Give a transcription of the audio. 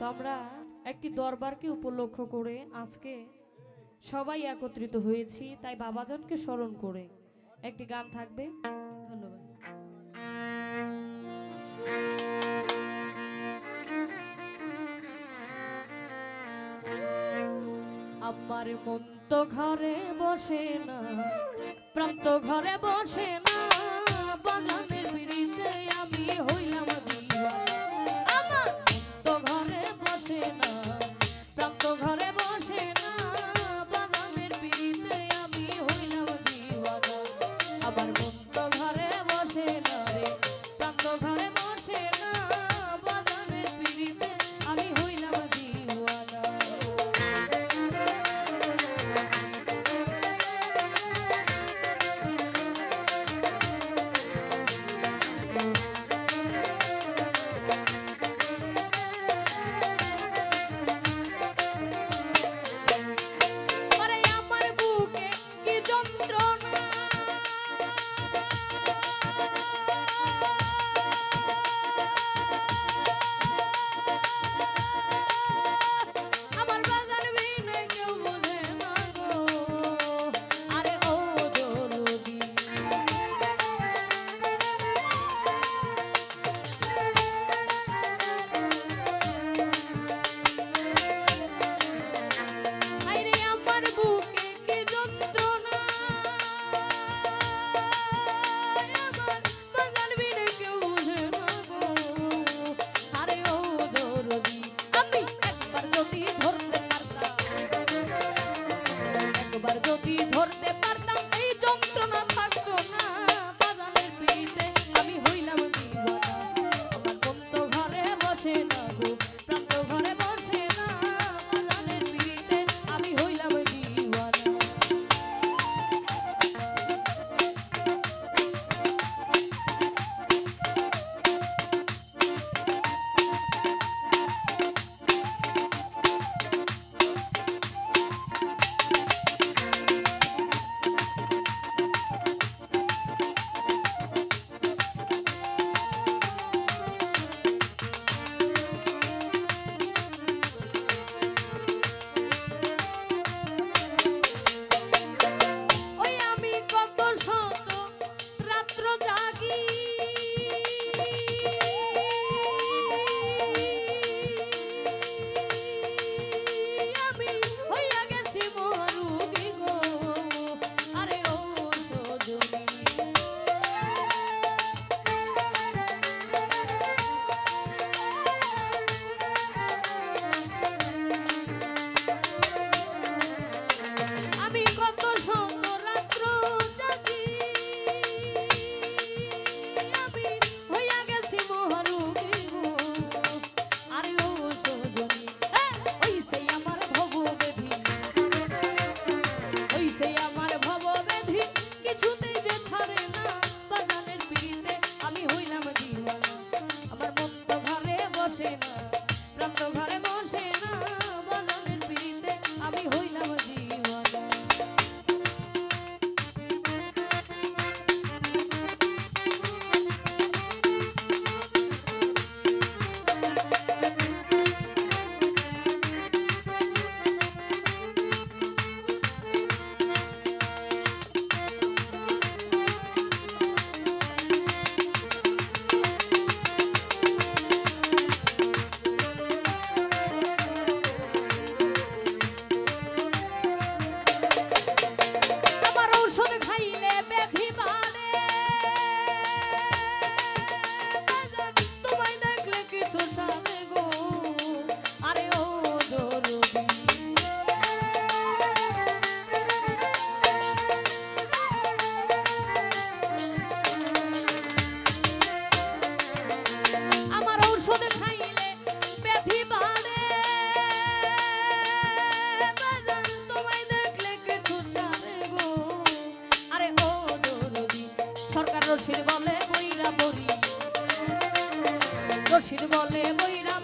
তো আমরা একটি দরবারকে উপলক্ষ করে আজকে সবাই একত্রিত হয়েছি, তাই বাবাজনকে স্মরণ করে একটি গান থাকবে। ধন্যবাদ। আমার মন তো ঘরে বসে না, প্রাণ তো ঘরে বসে না, বাজানের পিড়িতে আমি হইলাম দিওয়ানা। আমার মন তো ঘরে বসে না, প্রাণ তো ঘরে বসে না, বাজানের পিড়িতে আমি হইলাম দিওয়ানা। আমার মন তো ঘরে বসে না রে, প্রাণ তো ঘরে বসে না, বাজানের পিড়িতে আমি হইলাম দিওয়ানা। যদি ধরতে পারতাম এই যন্ত্রণা থাকতো না, বাজানের পিড়িতে আমি হইলাম দিওয়ানা। আমার মন তো ঘরে বসে না গো, প্রাণ তো ঘরে বসে না, বাজানের পিড়িতে আমি হইলাম দিওয়ানা। রশিদ বলে বইরা